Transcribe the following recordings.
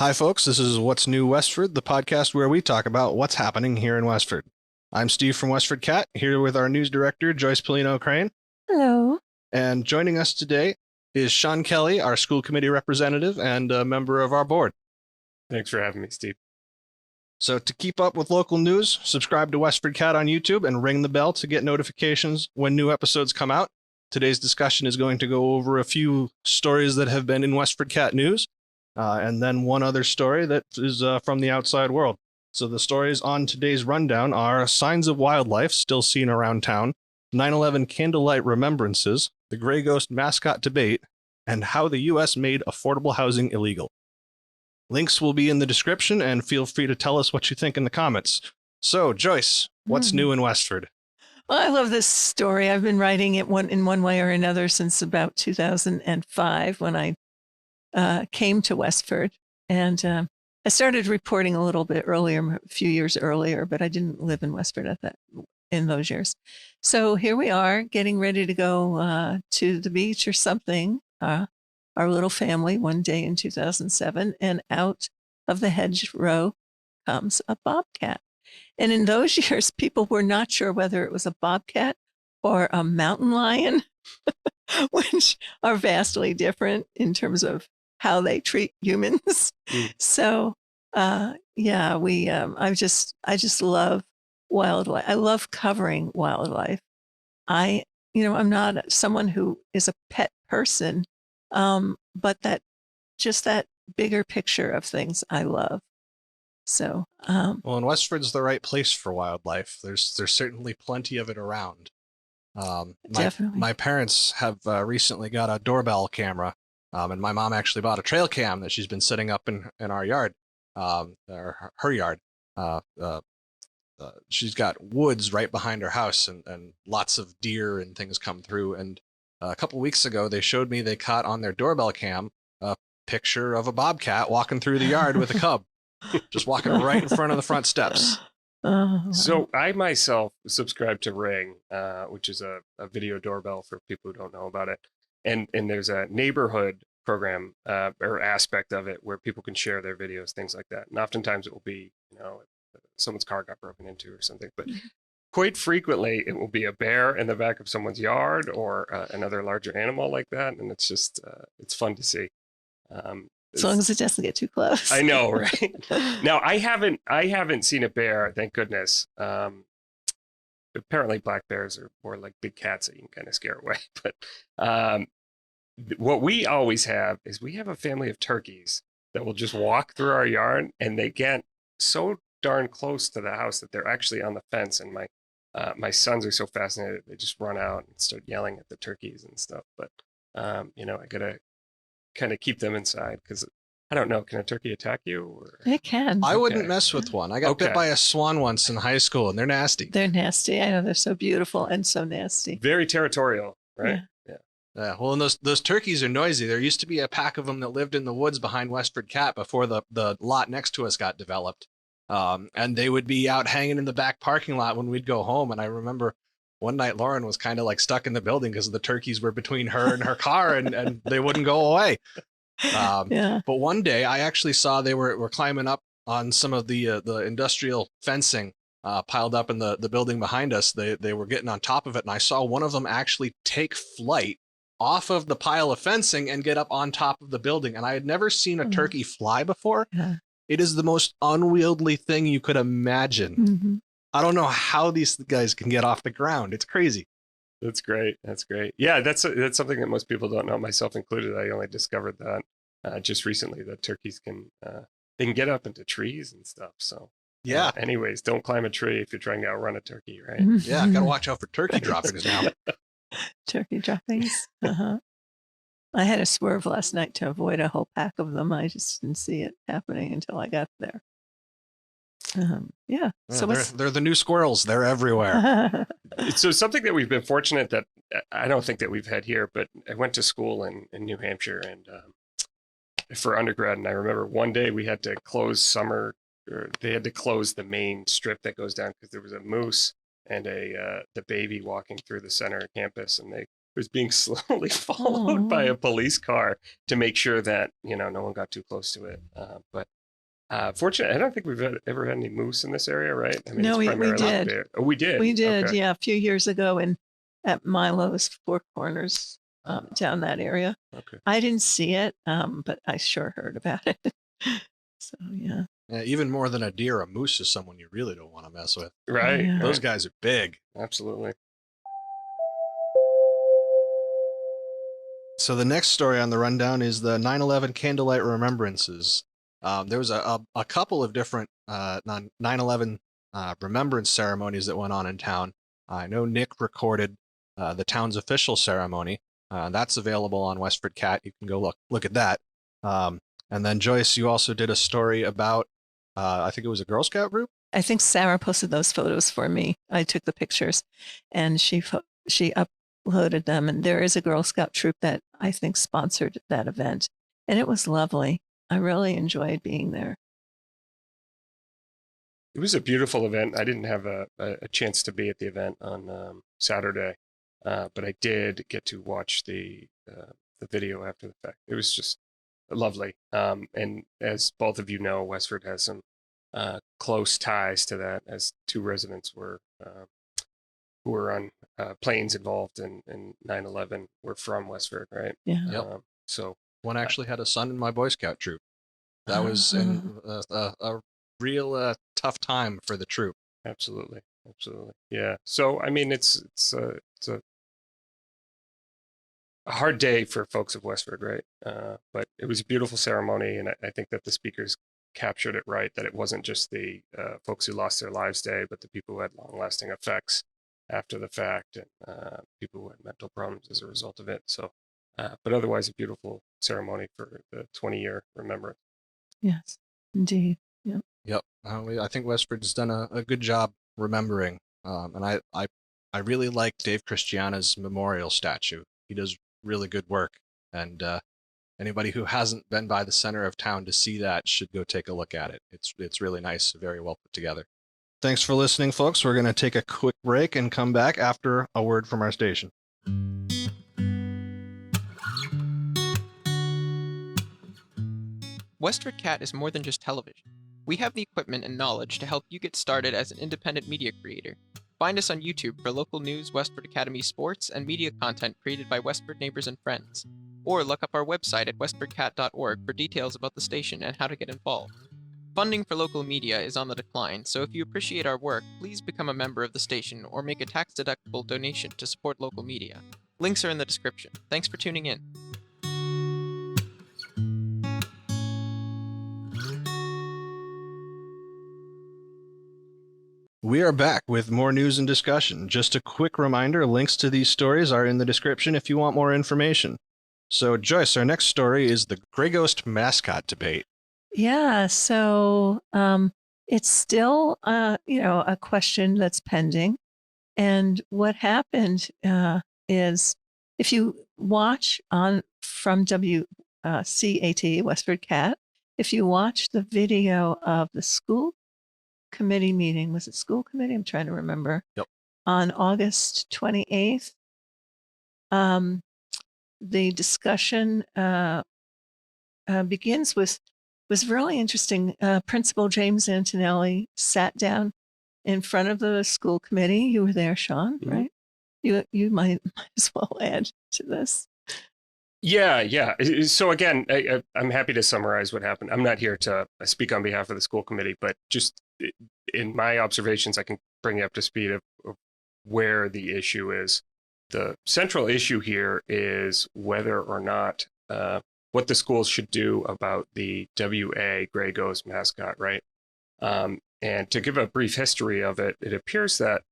Hi, folks. This is What's New Westford, the podcast where we talk about what's happening here in Westford. I'm Steve from WestfordCAT, here with our news director, Joyce Pellino Crane. Hello. And joining us today is Sean Kelley, our school committee representative and a member of our board. Thanks for having me, Steve. So to keep up with local news, subscribe to WestfordCAT on YouTube and ring the bell to get notifications when new episodes come out. Today's discussion is going to go over a few stories that have been in WestfordCAT news. And then one other story that is from the outside world. So the stories on today's rundown are signs of wildlife still seen around town, 9/11 candlelight remembrances, the Gray Ghost Mascot Debate, and how the U.S. made affordable housing illegal. Links will be in the description, and feel free to tell us what you think in the comments. So, Joyce, what's new in Westford? Well, I love this story. I've been writing it in one way or another since about 2005 when I came to Westford, and I started reporting a little bit earlier, a few years earlier, but I didn't live in Westford in those years. So here we are, getting ready to go to the beach or something. Our little family one day in 2007, and out of the hedgerow comes a bobcat. And in those years, people were not sure whether it was a bobcat or a mountain lion, which are vastly different in terms of how they treat humans. So, I just love wildlife. I love covering wildlife. I'm not someone who is a pet person, but that bigger picture of things I love. So, well, and Westford's the right place for wildlife. There's certainly plenty of it around. Definitely. My parents have recently got a doorbell camera. And my mom actually bought a trail cam that she's been setting up in our yard, or her yard. She's got woods right behind her house, and lots of deer and things come through. And a couple weeks ago, they showed me they caught on their doorbell cam a picture of a bobcat walking through the yard with a cub, just walking right in front of the front steps. So I myself subscribe to Ring, which is a video doorbell for people who don't know about it. And there's a neighborhood program or aspect of it where people can share their videos, things like that. And oftentimes it will be, someone's car got broken into or something. But quite frequently it will be a bear in the back of someone's yard or another larger animal like that. And it's just, it's fun to see. As long as it doesn't get too close. I know, right? Now, I haven't seen a bear, thank goodness. Apparently black bears are more like big cats that you can kind of scare away. But what we always have is we have a family of turkeys that will just walk through our yard, and they get so darn close to the house that they're actually on the fence. And my sons are so fascinated, they just run out and start yelling at the turkeys and stuff. But, I got to kind of keep them inside because I don't know. Can a turkey attack you? Or? It can. I wouldn't mess with one. I got bit by a swan once in high school, and they're nasty. They're nasty. I know, they're so beautiful and so nasty. Very territorial, right? Yeah. Well, and those turkeys are noisy. There used to be a pack of them that lived in the woods behind WestfordCAT before the lot next to us got developed. And they would be out hanging in the back parking lot when we'd go home. And I remember one night Lauren was kind of like stuck in the building because the turkeys were between her and her car, and they wouldn't go away. But one day I actually saw they were climbing up on some of the industrial fencing piled up in the building behind us. They were getting on top of it, and I saw one of them actually take flight off of the pile of fencing and get up on top of the building. And I had never seen a turkey fly before. Yeah. It is the most unwieldy thing you could imagine. Mm-hmm. I don't know how these guys can get off the ground. It's crazy. That's great. That's great. Yeah, that's something that most people don't know, myself included. I only discovered that just recently, that turkeys can get up into trees and stuff. So yeah. Anyways, don't climb a tree if you're trying to outrun a turkey, right? Yeah, gotta watch out for turkey droppings now. Turkey droppings. I had a swerve last night to avoid a whole pack of them. I just didn't see it happening until I got there. So they're the new squirrels. They're everywhere. So something that we've been fortunate that I don't think that we've had here, but I went to school in New Hampshire and for undergrad, and I remember one day we had to close they had to close the main strip that goes down because there was a moose and the baby walking through the center of campus, and they was being slowly followed by a police car to make sure that, no one got too close to it. But fortunately, I don't think we've ever had any moose in this area, right? I mean, No, it's we primarily did. bear. Oh, we did. We did, Okay. yeah, a few years ago at Milo's Four Corners down that area. Okay. I didn't see it, but I sure heard about it. So, yeah. Even more than a deer, a moose is someone you really don't want to mess with. Right. Yeah. Those guys are big. Absolutely. So the next story on the rundown is the 9/11 candlelight remembrances. There was a couple of different 9/11 remembrance ceremonies that went on in town. I know Nick recorded the town's official ceremony. That's available on WestfordCAT. You can go look at that. And then Joyce, you also did a story about, I think it was a Girl Scout group. I think Sarah posted those photos for me. I took the pictures, and she uploaded them. And there is a Girl Scout troop that I think sponsored that event, and it was lovely. I really enjoyed being there. It was a beautiful event. I didn't have a chance to be at the event on Saturday, but I did get to watch the video after the fact. It was just lovely. And as both of you know, Westford has some close ties to that, as two residents were who were on planes involved in 9/11 were from Westford, right? Yeah. Yep. So one actually had a son in my Boy Scout troop. That was a real tough time for the troop. Absolutely. Yeah. So I mean, it's a hard day for folks of Westford, right? But it was a beautiful ceremony, and I think that the speakers captured it right, that it wasn't just the folks who lost their lives day, but the people who had long-lasting effects after the fact, and people who had mental problems as a result of it. So, but otherwise, a beautiful ceremony for the 20-year remembrance. Yes, indeed. Yep. Yep. I think Westford's done a good job remembering. And I really like Dave Christiana's memorial statue. He does really good work. And anybody who hasn't been by the center of town to see that should go take a look at it. It's really nice, very well put together. Thanks for listening, folks. We're going to take a quick break and come back after a word from our station. WestfordCAT is more than just television. We have the equipment and knowledge to help you get started as an independent media creator. Find us on YouTube for local news, Westford Academy sports, and media content created by Westford neighbors and friends. Or look up our website at westfordcat.org for details about the station and how to get involved. Funding for local media is on the decline, so if you appreciate our work, please become a member of the station or make a tax-deductible donation to support local media. Links are in the description. Thanks for tuning in. We are back with more news and discussion. Just a quick reminder, links to these stories are in the description if you want more information. So, Joyce, our next story is the Gray Ghost Mascot Debate. Yeah, so it's still, a question that's pending. And what happened is, if you watch from WCAT, Westford Cat, if you watch the video of the school committee meeting, was it school committee? I'm trying to remember. Yep. On August 28th, the discussion begins with, was really interesting. Principal James Antonelli sat down in front of the school committee. You were there, Sean, Mm-hmm. right? You might as well add to this. Yeah. So again, I'm happy to summarize what happened. I'm not here to speak on behalf of the school committee, but just in my observations, I can bring you up to speed of where the issue is. The central issue here is whether or not what the schools should do about the WA Gray Ghost mascot, right? And to give a brief history of it, it appears that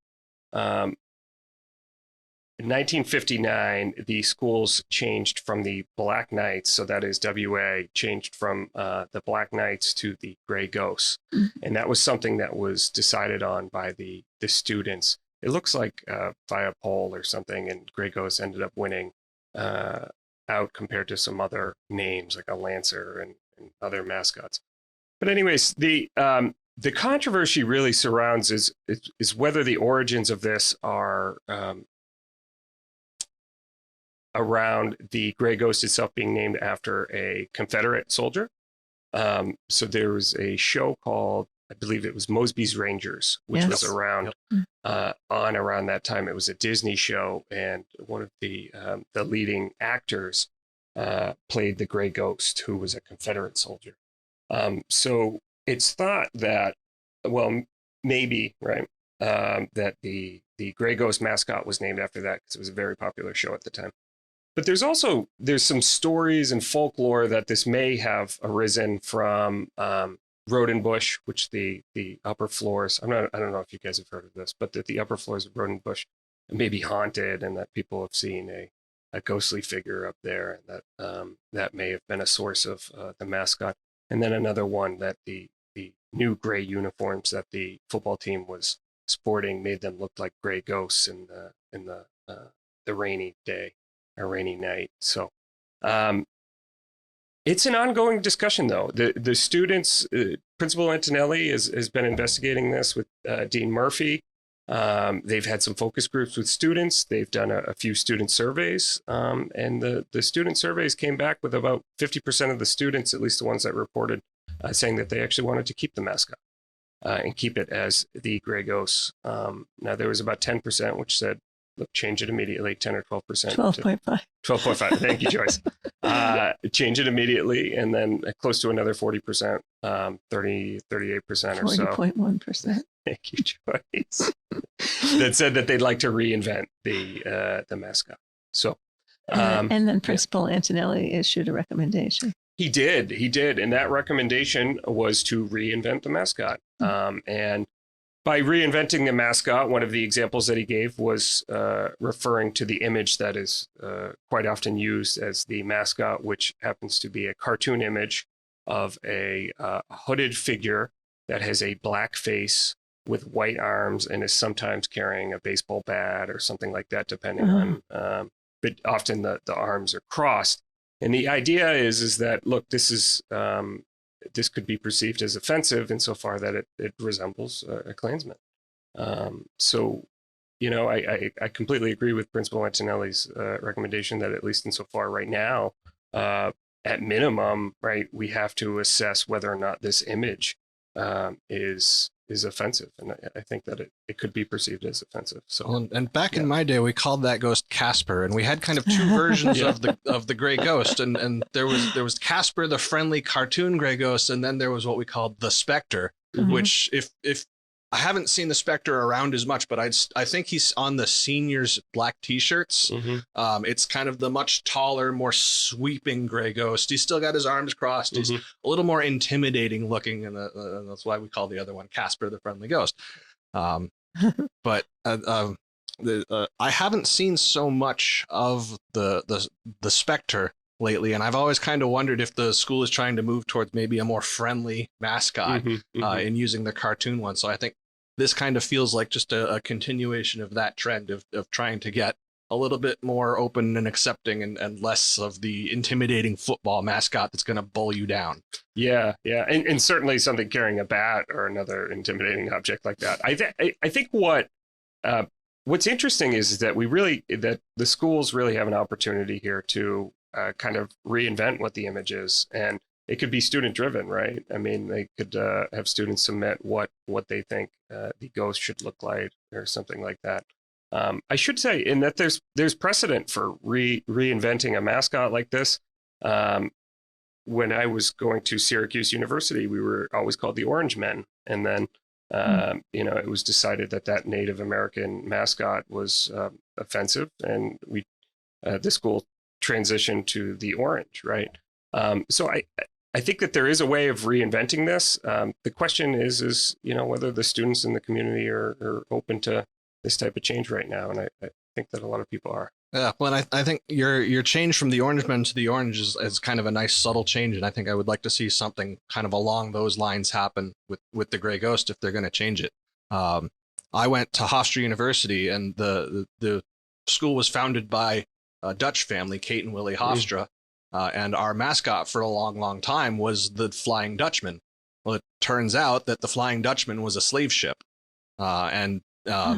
in 1959, the schools changed from the Black Knights, so that is WA, changed from the Black Knights to the Gray Ghosts. And that was something that was decided on by the students. It looks like via poll or something, and Gray Ghosts ended up winning out compared to some other names like a Lancer and other mascots. But anyways, the controversy really surrounds is whether the origins of this are around the Gray Ghost itself being named after a Confederate soldier. So there was a show called, I believe it was Mosby's Rangers, which was around around that time. It was a Disney show, and one of the leading actors played the Gray Ghost, who was a Confederate soldier. So it's thought that, well, maybe, right, that the Gray Ghost mascot was named after that because it was a very popular show at the time. But there's some stories and folklore that this may have arisen from Rodenbush, which the upper floors, I don't know if you guys have heard of this, but that the upper floors of Rodenbush may be haunted, and that people have seen a ghostly figure up there, and that that may have been a source of the mascot. And then another one, that the new gray uniforms that the football team was sporting made them look like gray ghosts in the rainy day or rainy night. So it's an ongoing discussion, though. The students, Principal Antonelli has been investigating this with Dean Murphy. They've had some focus groups with students. They've done a few student surveys, and the student surveys came back with about 50% of the students, at least the ones that reported, saying that they actually wanted to keep the mascot and keep it as the Gray Ghost. Now, there was about 10% which said, look, change it immediately, 10 or 12%. 12.5. 12.5. Thank you, Joyce. Change it immediately. And then close to another 40%, 38% or so. 40.1%. Thank you, Joyce. That said that they'd like to reinvent the mascot. So, and then Principal Antonelli issued a recommendation. He did. And that recommendation was to reinvent the mascot. And by reinventing the mascot, one of the examples that he gave was referring to the image that is quite often used as the mascot, which happens to be a cartoon image of a hooded figure that has a black face with white arms and is sometimes carrying a baseball bat or something like that, depending on, but often the arms are crossed. And the idea is that, look, this could be perceived as offensive insofar that it resembles a Klansman. So, I completely agree with Principal Antonelli's recommendation that, at least insofar right now, at minimum, right, we have to assess whether or not this image is offensive, and I think that it could be perceived as offensive. So, and back in my day, we called that ghost Casper, and we had kind of two versions of the Gray Ghost, and there was Casper, the friendly cartoon Gray Ghost, and then there was what we called the Spectre, which if I haven't seen the Spectre around as much, but I think he's on the seniors' black T-shirts. It's kind of the much taller, more sweeping Gray Ghost. He's still got his arms crossed. He's a little more intimidating looking, and that's why we call the other one Casper, the friendly ghost. But I haven't seen so much of the Spectre lately, and I've always kind of wondered if the school is trying to move towards maybe a more friendly mascot in using the cartoon one. So I think this kind of feels like just a continuation of that trend of trying to get a little bit more open and accepting and less of the intimidating football mascot that's going to bull you down. Yeah. And certainly something carrying a bat or another intimidating object like that. I think what's interesting is that that the schools really have an opportunity here to kind of reinvent what the image is, and it could be student driven, right? I mean, they could have students submit what they think the ghost should look like or something like that. I should say, in that there's precedent for reinventing a mascot like this. When I was going to Syracuse University, we were always called the Orange Men, and then it was decided that Native American mascot was offensive, and the school transition to the orange, right? So I think that there is a way of reinventing this. The question is whether the students in the community are open to this type of change right now, and I think that a lot of people are. Yeah, well, and I think your change from the Orange Men to the Orange is kind of a nice subtle change, and I think I would like to see something kind of along those lines happen with the Gray Ghost if they're going to change it. I went to Hofstra University, and the school was founded by a Dutch family, Kate and Willie Hofstra, and our mascot for a long, long time was the Flying Dutchman. Well, it turns out that the Flying Dutchman was a slave ship, and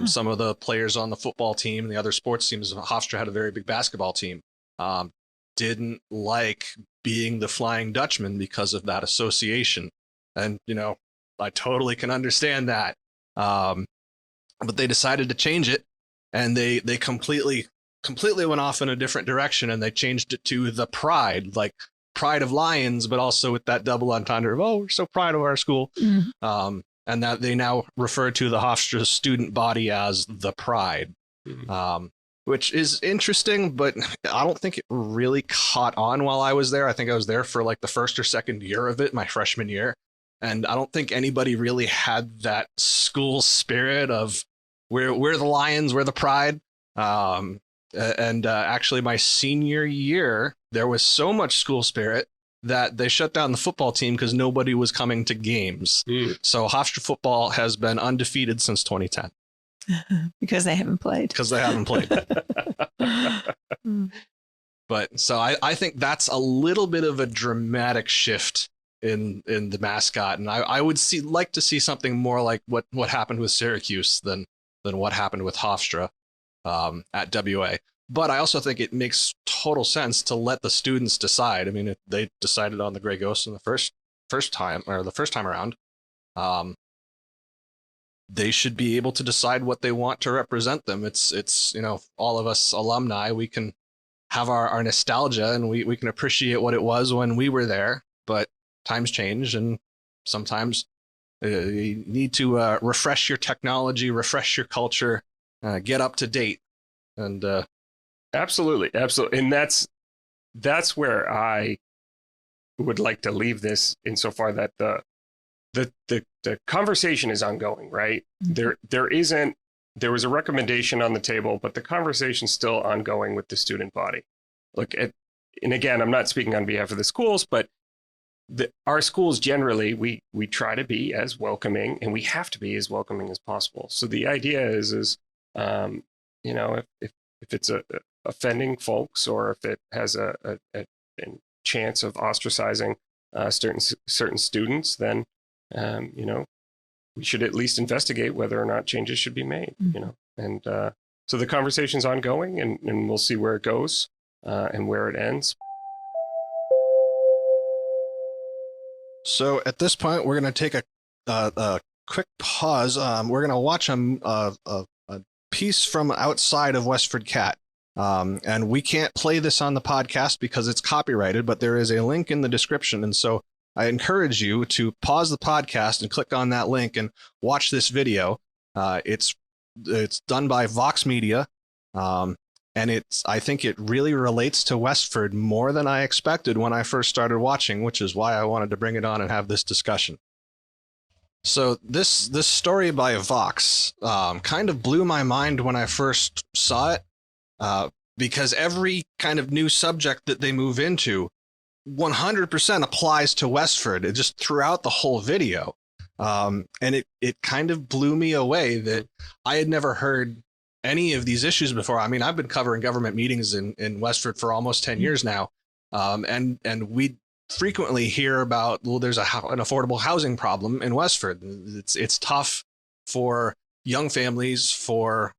some of the players on the football team and the other sports teams, Hofstra had a very big basketball team. didn't like being the Flying Dutchman because of that association. And, I totally can understand that. But they decided to change it, and they completely went off in a different direction, and they changed it to the Pride, like Pride of Lions, but also with that double entendre of, oh, we're so proud of our school. Mm-hmm. And that they now refer to the Hofstra student body as the Pride, which is interesting, but I don't think it really caught on while I was there. I think I was there for like the first or second year of it, my freshman year. And I don't think anybody really had that school spirit of we're the Lions, we're the Pride. Actually, my senior year, there was so much school spirit that they shut down the football team because nobody was coming to games. So Hofstra football has been undefeated since 2010. Because they haven't played. Because they haven't played. But so I think that's a little bit of a dramatic shift in the mascot. And I would like to see something more like what happened with Syracuse than what happened with Hofstra at WA. But I also think it makes total sense to let the students decide. I mean, if they decided on the Grey Ghost in the first time around, they should be able to decide what they want to represent them. It's all of us alumni, we can have our nostalgia, and we can appreciate what it was when we were there. But times change, and sometimes you need to refresh your technology, refresh your culture, get up to date, and Absolutely. And that's where I would like to leave this, insofar that the conversation is ongoing, right? Mm-hmm. There was a recommendation on the table, but the conversation's still ongoing with the student body. And again, I'm not speaking on behalf of the schools, but our schools generally, we try to be as welcoming, and we have to be as welcoming as possible. So the idea is if it's offending folks, or if it has a chance of ostracizing certain students, then we should at least investigate whether or not changes should be made. And so the conversation's ongoing, and we'll see where it goes and where it ends. So at this point, we're going to take a quick pause. We're going to watch a piece from outside of WestfordCAT. And we can't play this on the podcast because it's copyrighted, but there is a link in the description. And so I encourage you to pause the podcast and click on that link and watch this video. It's done by Vox Media. And I think it really relates to Westford more than I expected when I first started watching, which is why I wanted to bring it on and have this discussion. So this story by Vox kind of blew my mind when I first saw it, because every kind of new subject that they move into 100% applies to Westford. It just throughout the whole video. And it kind of blew me away that I had never heard any of these issues before. I mean, I've been covering government meetings in Westford for almost 10 years now. And we frequently hear about, well, there's an affordable housing problem in Westford. It's tough for young families, for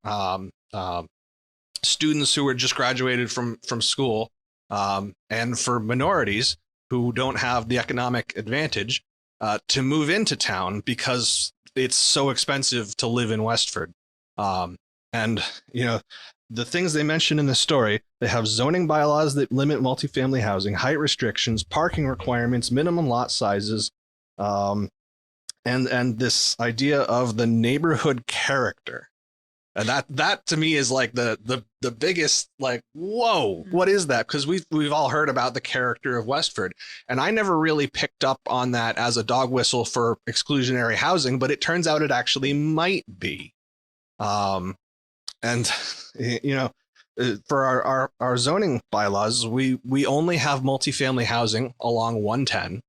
students who are just graduated from school, and for minorities who don't have the economic advantage to move into town because it's so expensive to live in Westford. And, the things they mention in the story, they have zoning bylaws that limit multifamily housing, height restrictions, parking requirements, minimum lot sizes, and this idea of the neighborhood character. And that to me is like the biggest, like, whoa, what is that? Because we've all heard about the character of Westford, and I never really picked up on that as a dog whistle for exclusionary housing, but it turns out it actually might be. And for our zoning bylaws, we only have multifamily housing along 110.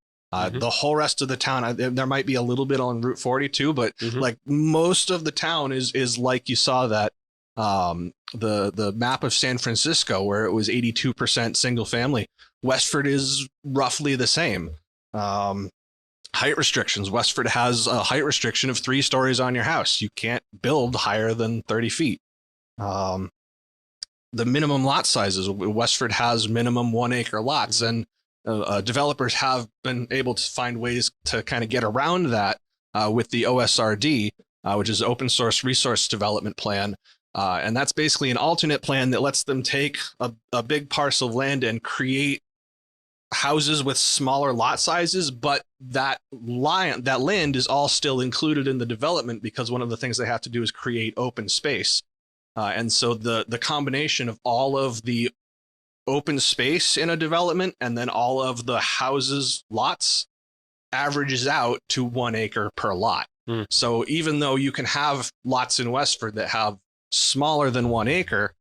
The whole rest of the town, there might be a little bit on Route 42, but like most of the town is like you saw that the map of San Francisco, where it was 82% single family. Westford is roughly the same. Height restrictions. Westford has a height restriction of 3 stories on your house. You can't build higher than 30 feet. the minimum lot sizes. Westford has minimum 1 acre lots, and developers have been able to find ways to kind of get around that with the OSRD, which is Open Source Resource Development Plan. And that's basically an alternate plan that lets them take a big parcel of land and create houses with smaller lot sizes, but that land is all still included in the development, because one of the things they have to do is create open space. And so the combination of all of the open space in a development and then all of the houses lots averages out to 1 acre per lot. So even though you can have lots in Westford that have smaller than 1 acre,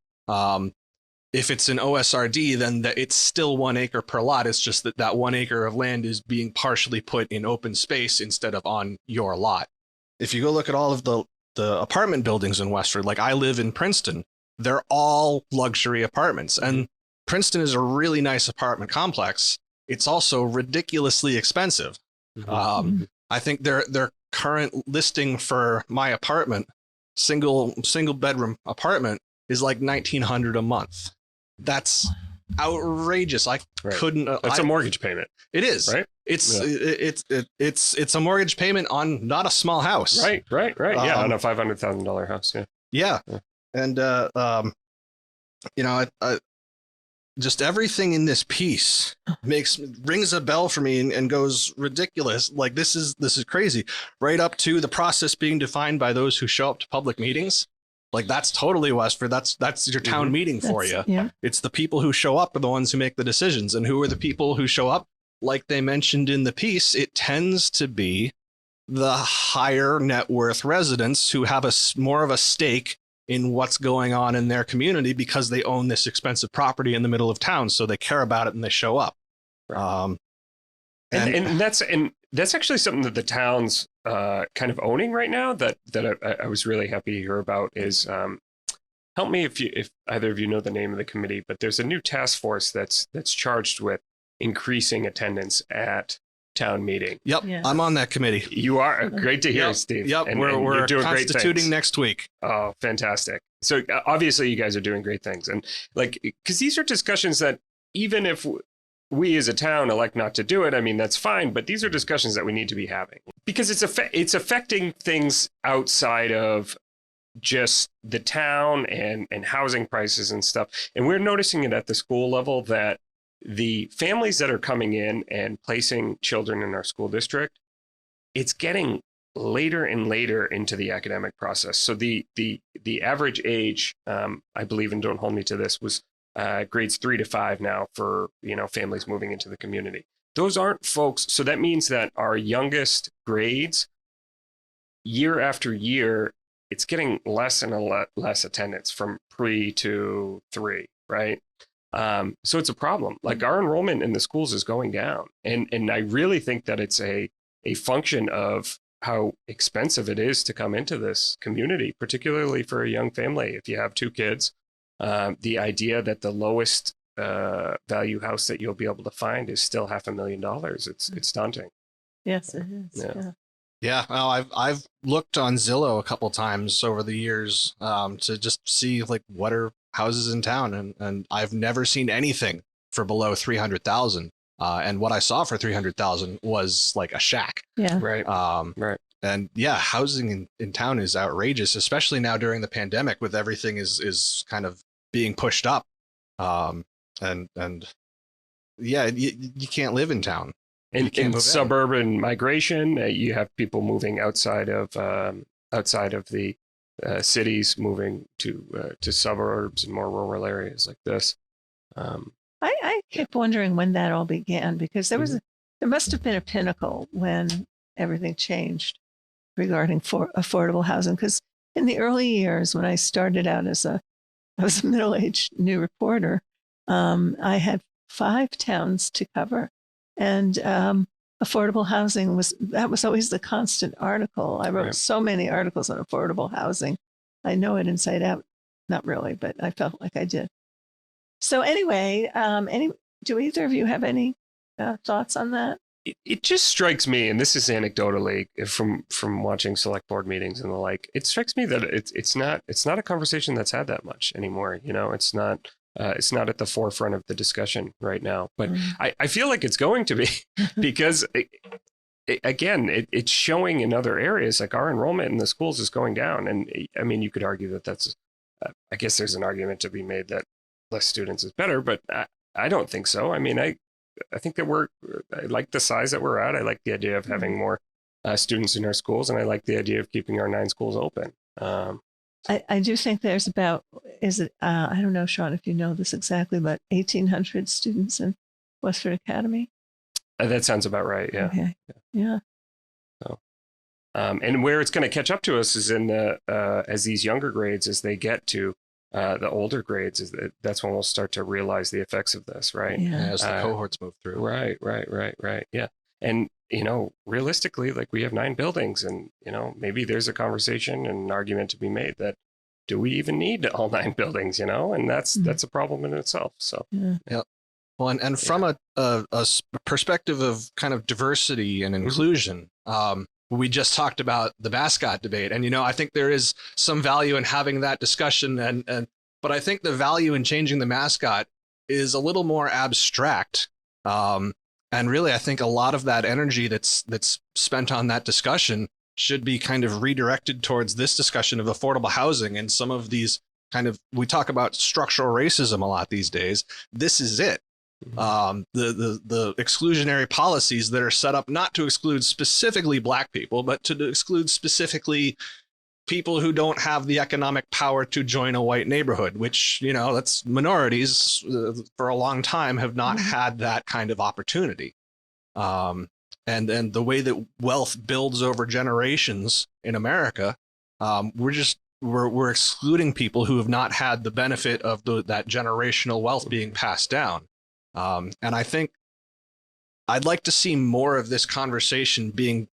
if it's an OSRD, then it's still 1 acre per lot. It's just that 1 acre of land is being partially put in open space instead of on your lot. If you go look at all of the apartment buildings in Westford, like I live in Princeton, they're all luxury apartments. And Princeton is a really nice apartment complex. It's also ridiculously expensive. I think their current listing for my apartment, single bedroom apartment, is like $1,900 a month. That's outrageous. I couldn't. That's a mortgage payment. It is, right? It's a mortgage payment on not a small house. Right. Yeah, on a $500,000 house. Yeah. And just everything in this piece rings a bell for me and goes ridiculous. Like this is crazy. Right up to the process being defined by those who show up to public meetings. Like that's totally Westford. That's your town meeting for you. Yeah. It's the people who show up are the ones who make the decisions. And who are the people who show up? Like they mentioned in the piece, it tends to be the higher net worth residents who have more of a stake in what's going on in their community because they own this expensive property in the middle of town. So they care about it and they show up. Right. And that's actually something that the town's kind of owning right now that I was really happy to hear about is help me if either of you know the name of the committee, but there's a new task force that's charged with increasing attendance at town meeting. Yep. Yeah. I'm on that committee. You are. Great to hear, Steve. Yep. And we're doing constituting next week. Oh, fantastic. So obviously you guys are doing great things. And like, because these are discussions that even if we as a town elect not to do it, I mean, that's fine. But these are discussions that we need to be having because it's affecting things outside of just the town and housing prices and stuff. And we're noticing it at the school level that the families that are coming in and placing children in our school district, it's getting later and later into the academic process. So the average age, I believe, and don't hold me to this, was grades 3 to 5 now for families moving into the community. Those aren't folks. So that means that our youngest grades, year after year, it's getting less and less attendance from pre to 3, right? So it's a problem. Like our enrollment in the schools is going down. And I really think that it's a function of how expensive it is to come into this community, particularly for a young family. If you have 2 kids, the idea that the lowest value house that you'll be able to find is still $500,000. It's daunting. Yes, it is. Yeah. Well, I've looked on Zillow a couple times over the years to just see like what are houses in town, and I've never seen anything for below 300,000. And what I saw for 300,000 was like a shack. Yeah. Right. Right. And yeah, housing in town is outrageous, especially now during the pandemic with everything is kind of being pushed up. And yeah, you can't live in town. In suburban migration, you have people moving outside of the cities, moving to suburbs and more rural areas like this. I kept wondering when that all began, because there must have been a pinnacle when everything changed regarding affordable housing. Because in the early years, when I started out I was a middle-aged new reporter, I had 5 towns to cover. And affordable housing was always the constant article. I wrote so many articles on affordable housing. I know it inside out. Not really, but I felt like I did. So anyway, do either of you have any thoughts on that? it just strikes me, and this is anecdotally from watching select board meetings and the like, it strikes me that it's not a conversation that's had that much anymore. It's not at the forefront of the discussion right now, but I feel like it's going to be because it's showing in other areas, like our enrollment in the schools is going down. And I mean, you could argue that that's, I guess there's an argument to be made that less students is better, but I don't think so. I mean, I think that I like the size that we're at. I like the idea of having more students in our schools, and I like the idea of keeping our 9 schools open. I do think there's about, I don't know, Sean, if you know this exactly, but 1,800 students in Westford Academy. That sounds about right. Yeah. Okay. Yeah. So, and where it's going to catch up to us is in as these younger grades, as they get to the older grades, that's when we'll start to realize the effects of this, right? Yeah. As the cohorts move through. Right. Yeah. And, realistically, like we have 9 buildings, and, maybe there's a conversation and an argument to be made that, do we even need all 9 buildings, and that's a problem in itself. So, yeah. Well, and from a perspective of kind of diversity and inclusion, we just talked about the Mascot Debate, and I think there is some value in having that discussion, but I think the value in changing the mascot is a little more abstract, and really I think a lot of that energy that's spent on that discussion should be kind of redirected towards this discussion of affordable housing and some of these we talk about structural racism a lot these days. This is it. The exclusionary policies that are set up not to exclude specifically Black people, but to exclude specifically people who don't have the economic power to join a white neighborhood, which, that's minorities for a long time have not had that kind of opportunity. And the way that wealth builds over generations in America, we're excluding people who have not had the benefit of that generational wealth being passed down. And I think I'd like to see more of this conversation being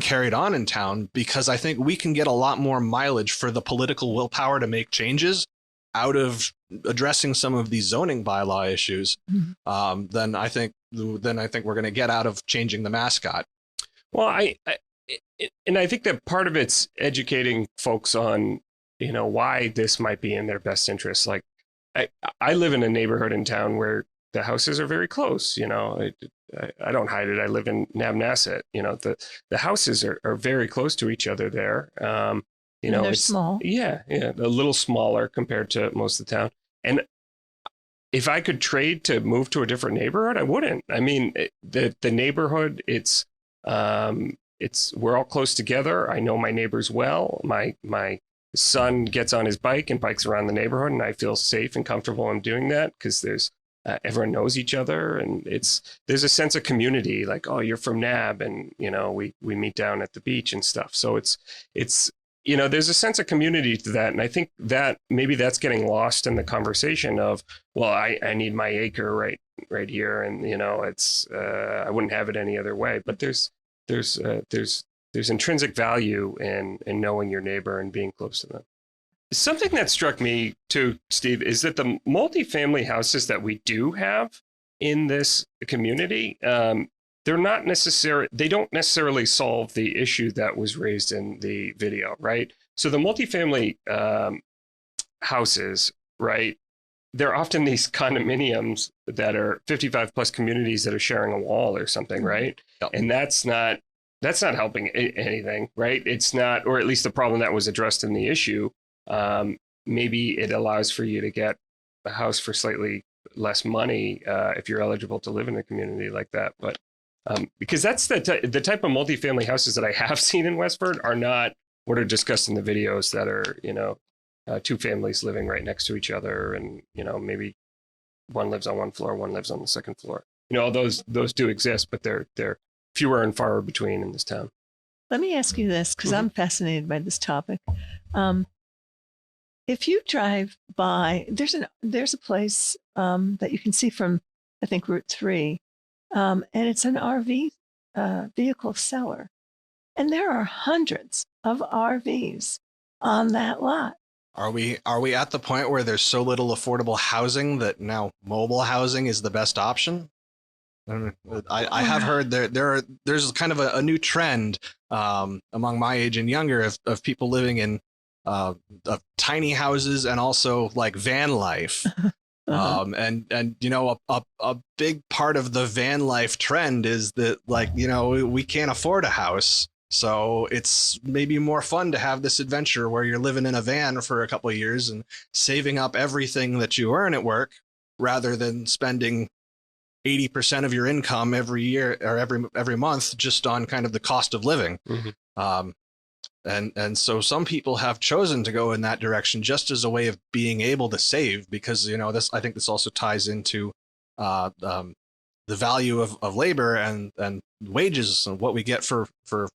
carried on in town, because I think we can get a lot more mileage for the political willpower to make changes out of addressing some of these zoning bylaw issues than I think we're going to get out of changing the mascot. Well, I think that part of it's educating folks on, why this might be in their best interest. Like I live in a neighborhood in town where the houses are very close. I don't hide it. I live in Nabnasset. The houses are very close to each other there. They're it's small. Yeah, a little smaller compared to most of the town. And if I could trade to move to a different neighborhood, I wouldn't. I mean, the neighborhood, it's we're all close together. I know my neighbors well. My son gets on his bike and bikes around the neighborhood, and I feel safe and comfortable in doing that because there's everyone knows each other, and there's a sense of community. Like, oh, you're from Nab, and we meet down at the beach and stuff. So it's there's a sense of community to that, and I think that maybe that's getting lost in the conversation of, well, I need my acre right here, and it's I wouldn't have it any other way. But there's intrinsic value in knowing your neighbor and being close to them. Something that struck me too, Steve, is that the multifamily houses that we do have in this community, they don't necessarily solve the issue that was raised in the video, right? So the multifamily houses, right, they're often these condominiums that are 55 plus communities that are sharing a wall or something, right? Yep. And that's not helping anything, right? It's not, or at least the problem that was addressed in the issue. Maybe it allows for you to get a house for slightly less money if you're eligible to live in a community like that. But because that's the type of multifamily houses that I have seen in Westford are not what are discussed in the videos that are, 2 families living right next to each other. And, maybe one lives on one floor, one lives on the second floor. Those do exist, but they're fewer and far between in this town. Let me ask you this, because I'm fascinated by this topic. If you drive by, there's a place that you can see from, I think, Route 3, and it's an RV vehicle seller. And there are hundreds of RVs on that lot. Are we at the point where there's so little affordable housing that now mobile housing is the best option? I have heard there's kind of a new trend among my age and younger of people living in of tiny houses and also like van life. And you know, a big part of the van life trend is that, like, you know, we can't afford a house. So it's maybe more fun to have this adventure where you're living in a van for a couple of years and saving up everything that you earn at work rather than spending 80% of your income every year or every month just on kind of the cost of living. And so some people have chosen to go in that direction just as a way of being able to save, because, you know, I think this also ties into the value of labor and wages and what we get for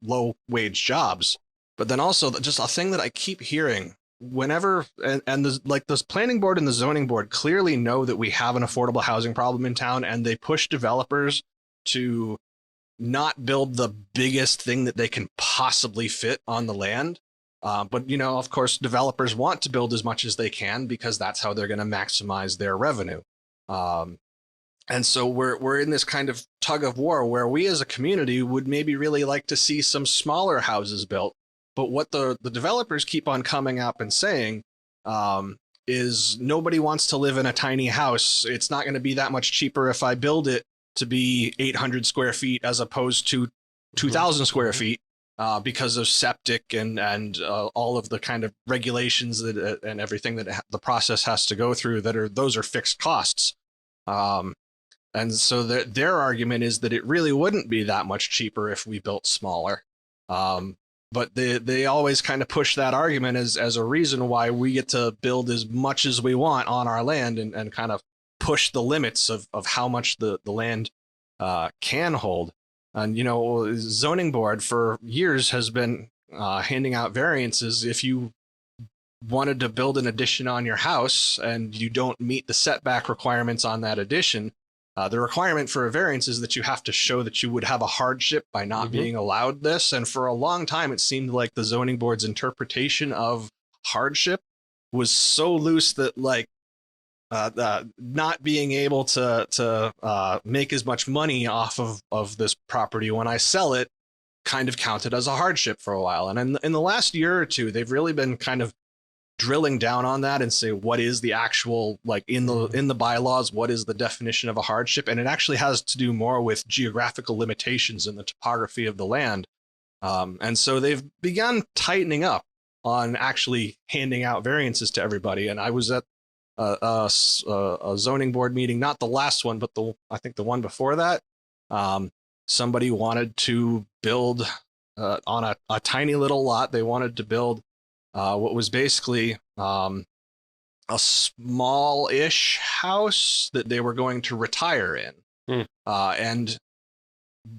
low wage jobs. But then also just a thing that I keep hearing whenever, and the planning board and the zoning board clearly know that we have an affordable housing problem in town, and they push developers to not build the biggest thing that they can possibly fit on the land. But, you know, of course, developers want to build as much as they can because that's how they're going to maximize their revenue. And so we're in this kind of tug of war where we as a community would maybe really like to see some smaller houses built. But what the developers keep on coming up and saying is nobody wants to live in a tiny house. It's not going to be that much cheaper if I build it to be 800 square feet as opposed to 2,000 square feet because of septic and all of the kind of regulations that and everything that the process has to go through those are fixed costs. And so their argument is that it really wouldn't be that much cheaper if we built smaller. But they always kind of push that argument as a reason why we get to build as much as we want on our land and kind of push the limits of how much the land can hold. And, you know, zoning board for years has been handing out variances. If you wanted to build an addition on your house and you don't meet the setback requirements on that addition, the requirement for a variance is that you have to show that you would have a hardship by not being allowed this. And for a long time, it seemed like the zoning board's interpretation of hardship was so loose that, like, not being able to make as much money off of this property when I sell it kind of counted as a hardship for a while. And in the last year or two, they've really been kind of drilling down on that and say, what is the actual, like, in the bylaws, what is the definition of a hardship? And it actually has to do more with geographical limitations in the topography of the land. And so they've begun tightening up on actually handing out variances to everybody. And I was at a zoning board meeting, not the last one, but I think the one before that. Somebody wanted to build on a tiny little lot. They wanted to build what was basically a small-ish house that they were going to retire in. And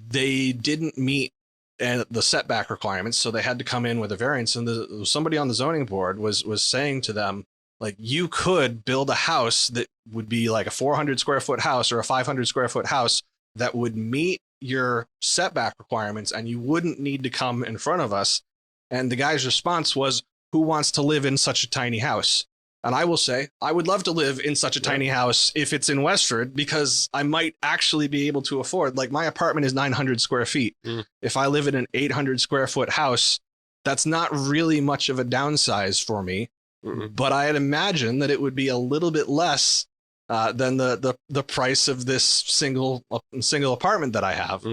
they didn't meet the setback requirements, so they had to come in with a variance. And somebody on the zoning board was saying to them, like, you could build a house that would be like a 400 square foot house or a 500 square foot house that would meet your setback requirements, and you wouldn't need to come in front of us. And the guy's response was, who wants to live in such a tiny house? And I will say, I would love to live in such a tiny house if it's in Westford, because I might actually be able to afford, like, my apartment is 900 square feet. If I live in an 800 square foot house, that's not really much of a downsize for me. But I'd imagine that it would be a little bit less than the price of this single apartment that I have.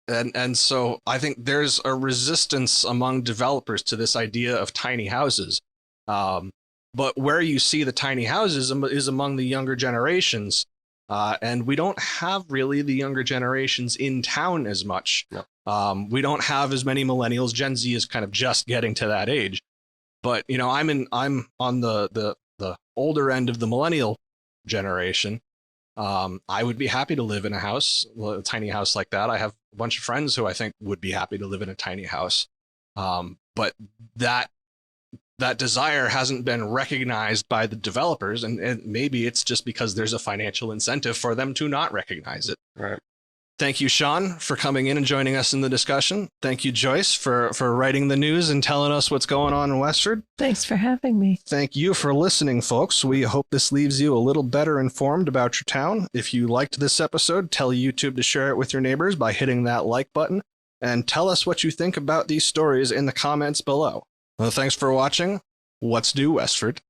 And so I think there's a resistance among developers to this idea of tiny houses. But where you see the tiny houses is among the younger generations. And we don't have really the younger generations in town as much. No. We don't have as many millennials. Gen Z is kind of just getting to that age. But, you know, I'm on the older end of the millennial generation. I would be happy to live in a tiny house like that. I have a bunch of friends who I think would be happy to live in a tiny house. But that desire hasn't been recognized by the developers, and maybe it's just because there's a financial incentive for them to not recognize it. Right. Thank you, Sean, for coming in and joining us in the discussion. Thank you, Joyce, for writing the news and telling us what's going on in Westford. Thanks for having me. Thank you for listening, folks. We hope this leaves you a little better informed about your town. If you liked this episode, tell YouTube to share it with your neighbors by hitting that like button, and tell us what you think about these stories in the comments below. Well, thanks for watching. What's Due, Westford?